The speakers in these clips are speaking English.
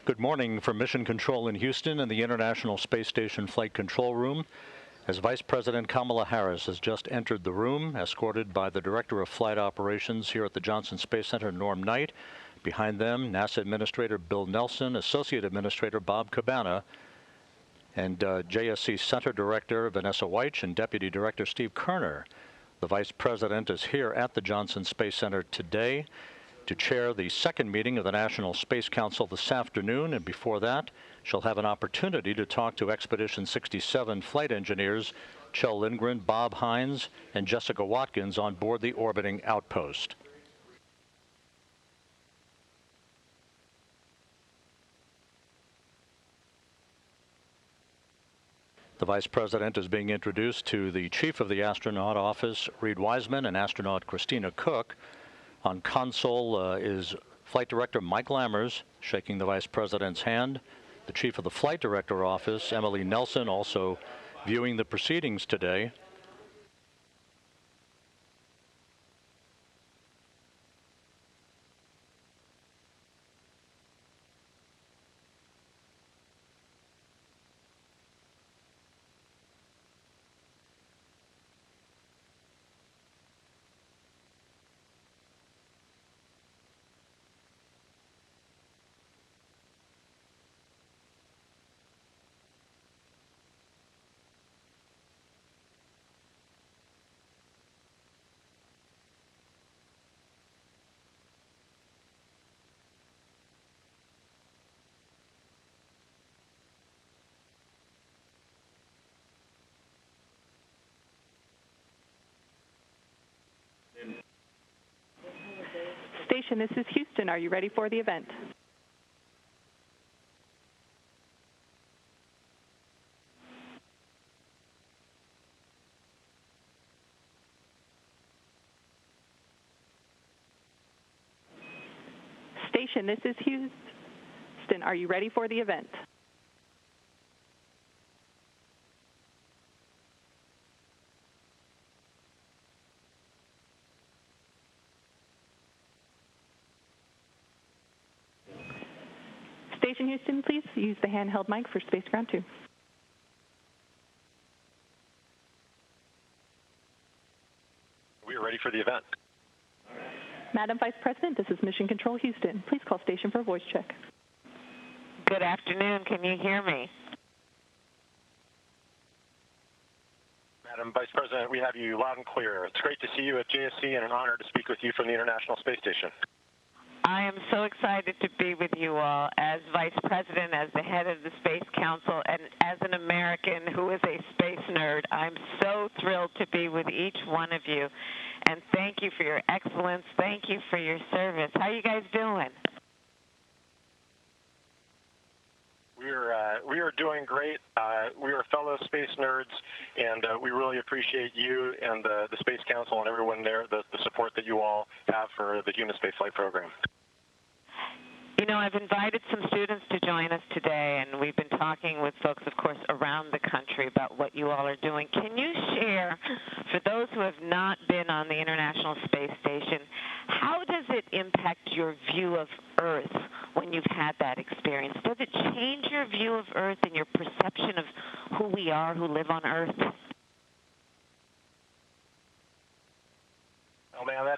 Good morning from Mission Control in Houston and the International Space Station Flight Control Room, as Vice President Kamala Harris has just entered the room, escorted by the Director of Flight Operations here at the Johnson Space Center, Norm Knight. Behind them, NASA Administrator Bill Nelson, Associate Administrator Bob Cabana, and JSC Center Director Vanessa Weich and Deputy Director Steve Kerner. The Vice President is here at the Johnson Space Center today to chair the second meeting of the National Space Council this afternoon, and before that, she'll have an opportunity to talk to Expedition 67 flight engineers Kjell Lindgren, Bob Hines, and Jessica Watkins on board the orbiting outpost. The Vice President is being introduced to the Chief of the Astronaut Office, Reed Wiseman, and astronaut Christina Cook. On console is Flight Director Mike Lammers shaking the Vice President's hand. The Chief of the Flight Director Office, Emily Nelson, also viewing the proceedings today. Station, this is Houston. Are you ready for the event? Station, this is Houston. Are you ready for the event? Station Houston, please use the handheld mic for Space Ground 2. We are ready for the event. Madam Vice President, this is Mission Control Houston. Please call station for a voice check. Good afternoon. Can you hear me? Madam Vice President, we have you loud and clear. It's great to see you at JSC and an honor to speak with you from the International Space Station. I am so excited to be with you all as Vice President, as the head of the Space Council, and as an American who is a space nerd. I'm so thrilled to be with each one of you. And thank you for your excellence. Thank you for your service. How are you guys doing? We are doing great. We are fellow space nerds, and we really appreciate you and the Space Council and everyone there, the support that you all have for the human spaceflight program. You know, I've invited some students to join us today, and we've been talking with folks, of course, around the country about what you all are doing. Can you share, for those who have not been on the International Space Station, how does it impact your view of Earth when you've had that experience? Does it change your view of Earth and your perception of who we are who live on Earth? Oh man,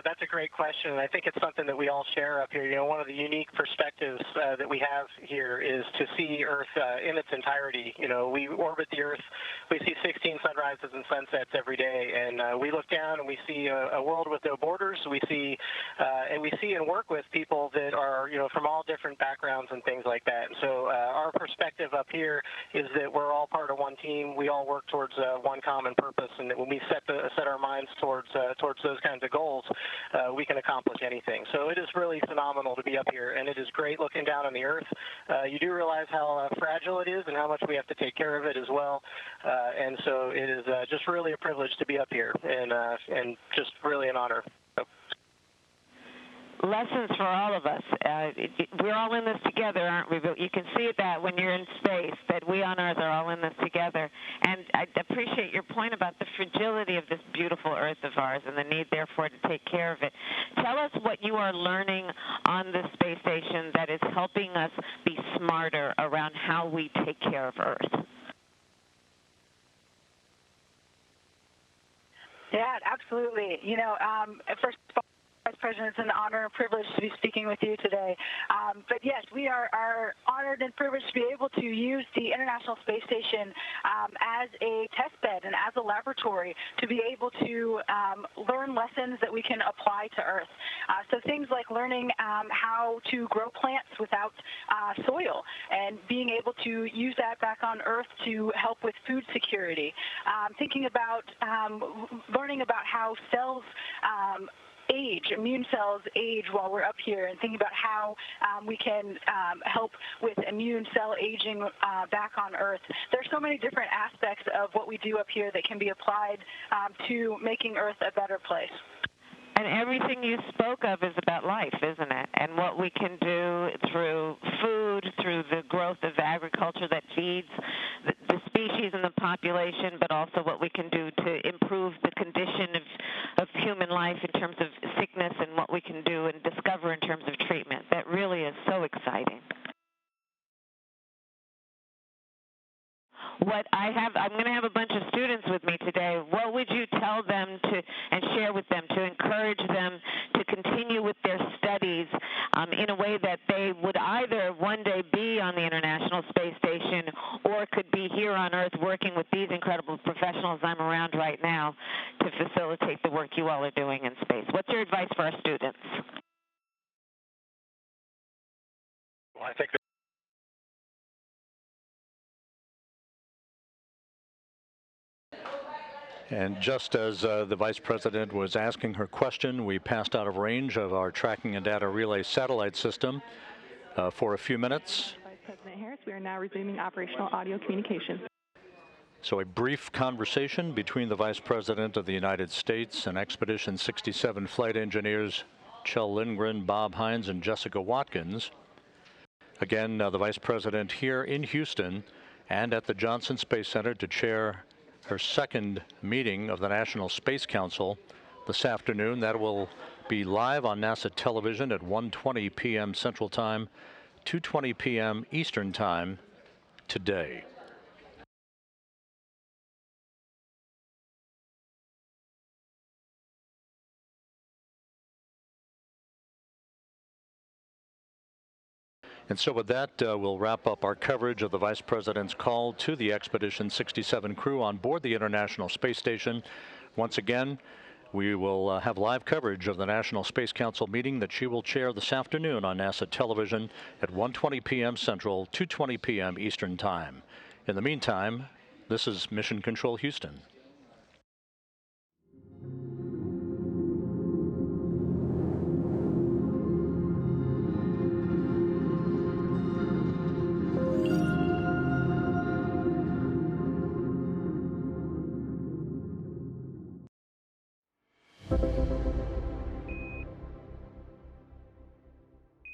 that's a great question, and I think it's something that we all share up here. You know, one of the unique perspectives that we have here is to see Earth in its entirety. You know, we orbit the Earth, we see 16 sunrises and sunsets every day, and we look down and we see a world with no borders. We see and work with people that are, you know, from all different backgrounds and things like that. And so our perspective up here is that we're all part of one team. We all work towards one common purpose, and that when we set our minds towards those kinds of goals, we can accomplish anything. So it is really phenomenal to be up here, and it is great looking down on the Earth. You do realize how fragile it is and how much we have to take care of it as well. And so it is just really a privilege to be up here, and just really an honor. lessons for all of us. We're all in this together, aren't we? But you can see that when you're in space, that we on Earth are all in this together. And I appreciate your point about the fragility of this beautiful Earth of ours and the need, therefore, to take care of it. Tell us what you are learning on this space station that is helping us be smarter around how we take care of Earth. Yeah, absolutely. You know, first of all, Vice President, it's an honor and privilege to be speaking with you today. But yes, we are honored and privileged to be able to use the International Space Station as a test bed and as a laboratory to be able to learn lessons that we can apply to Earth. So things like learning how to grow plants without soil and being able to use that back on Earth to help with food security. Thinking about learning about how cells age, immune cells age while we're up here, and thinking about how we can help with immune cell aging back on Earth. There's so many different aspects of what we do up here that can be applied to making Earth a better place. And everything you spoke of is about life, isn't it? And what we can do through food, through the growth of agriculture that feeds the species and the population, but also what we can do to improve the condition of human life in terms of sickness and what we can do and discover in terms of treatment. That really is so exciting. I'm going to have a bunch of students with me today. What would you tell them and share with them to encourage them to continue with their studies in a way that they would either one day be on the International Space Station or could be here on Earth working with these incredible professionals I'm around right now to facilitate the work you all are doing in space? What's your advice for our students? Well, I think And just as the Vice President was asking her question, we passed out of range of our tracking and data relay satellite system for a few minutes. Vice President Harris, we are now resuming operational audio communication. So a brief conversation between the Vice President of the United States and Expedition 67 flight engineers Kjell Lindgren, Bob Hines, and Jessica Watkins. Again, the Vice President here in Houston and at the Johnson Space Center to chair her second meeting of the National Space Council this afternoon. That will be live on NASA television at 1:20 p.m. Central Time, 2:20 p.m. Eastern Time today. And so with that, we'll wrap up our coverage of the Vice President's call to the Expedition 67 crew on board the International Space Station. Once again, we will have live coverage of the National Space Council meeting that she will chair this afternoon on NASA television at 1:20 p.m. Central, 2:20 p.m. Eastern Time. In the meantime, this is Mission Control Houston.